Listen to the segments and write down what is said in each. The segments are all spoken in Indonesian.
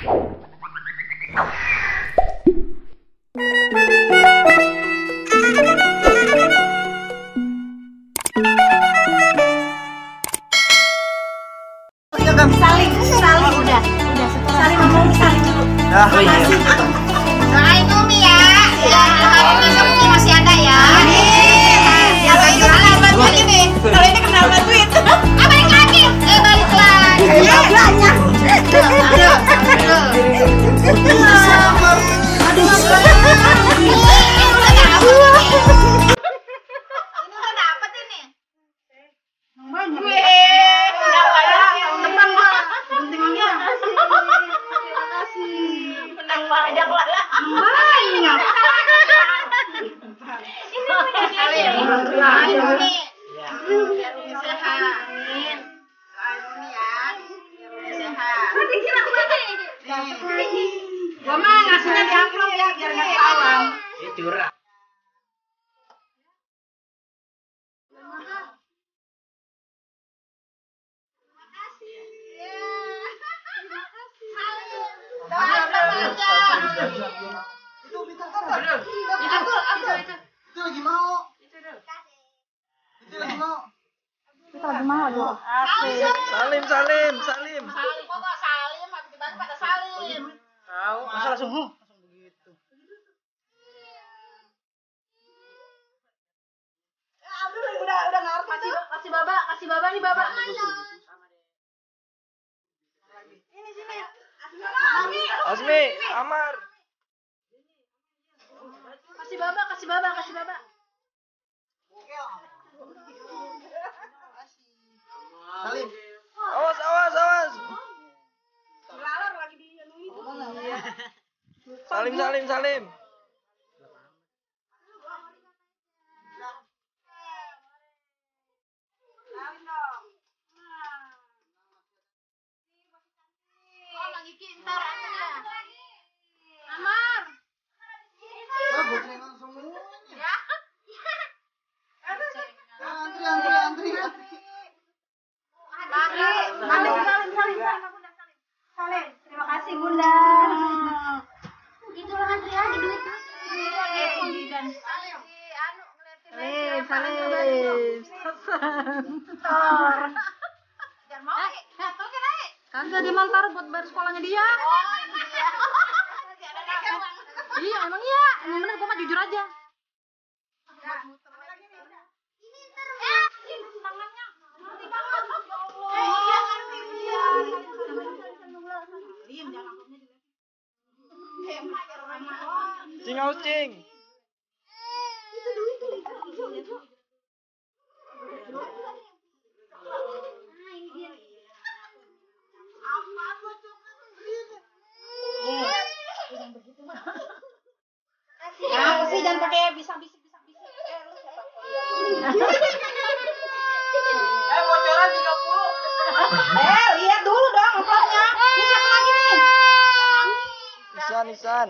Saling udah saling ngomong saling dulu. Makasih. Doain Umi ya. Hari ini Umi masih ada ya. Amin. Kalau ini kenal bantuin nih. Kalau ini kenal bantuin. Balik lagi. Balik lagi. Banyak. Gua mah ngasihnya di amplop ya biar nggak ketahuan. Curang. Itu lagi mau. Kita lagi mau aja. Salim, salim, salim. Salim kok salim, habis dibalik pada salim. Tahu, masa langsung begitu. Abdul udah ngerti tuh. Kasih baba nih baba. Ini sini. Asmi, Amar. Kasih baba. Salim. Awas, awas, awas. Lalar lagi di ini. Salim, salim, salim. Oh, lagi kintar ya. Amar. Wah, bocengan semua. Ya. Antri. Salim. Terima kasih Bunda. Itulah antrian duit. Salim. Kagak dia mau taruh buat bayar sekolahnya dia. Iya, emang iya. Emang bener, gua mah jujur aja. Cing, aus, cing. Apa sih, jangan pakai bisik-bisik. Bocoran 30. Lihat dulu dong amplopnya. Ini siapa lagi nih? Nisan.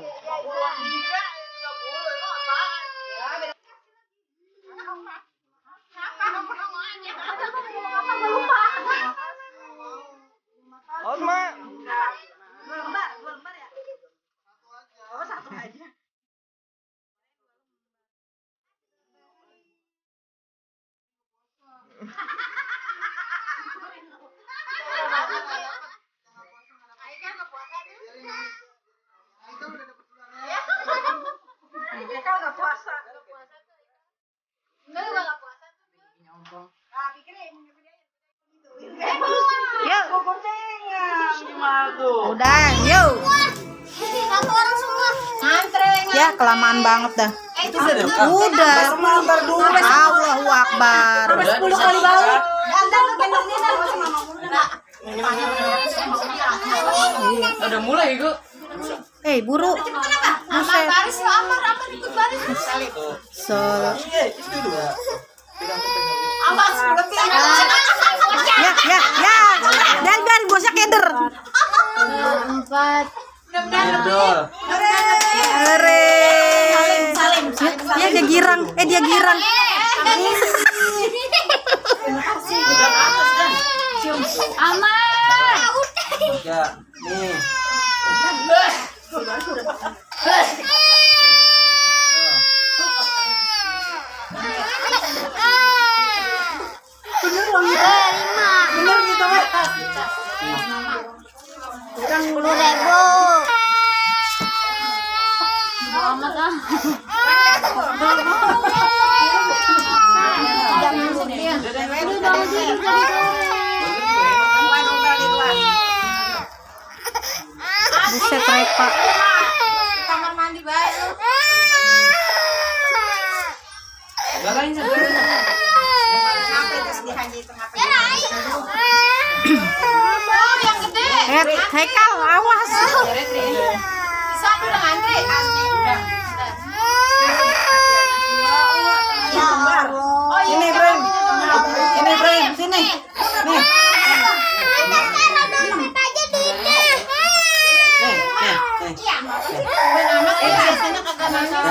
Osma. Dua lembar ya? Oh, satu aja. Mereka nggak puasa. Enggak puasa. Yuk. Gimana tuh? Udah, yuk. Satu orang semua. Ngantre. Ya, kelamaan banget dah. Udah. Allahu Akbar. 10 kali balik. Udah mulai, Gu. Buru. Buset. Baris lo Amar ikut baris. Amar lebih. Ya. Dan biarin bosnya keder. 4. Hore. Ya, dia girang. Dia girang. Amar. Ya, nih. Bener loh gitu. Bener gitu Mas. Kurang 10.000. Amat ah. Jangan sedih. Udah bangun tidur dari Buset Repa. kamar mandi baik lu. Galain saja. Sampai terus dihaji tengah pagi. Oh, yang gede. Haikal, awas. Sana udah ngantri. Asli udah. Oh, Ini Bren. Ini Bren, sini. Nih. Nih. Iya, amat. Sini kagak masalah.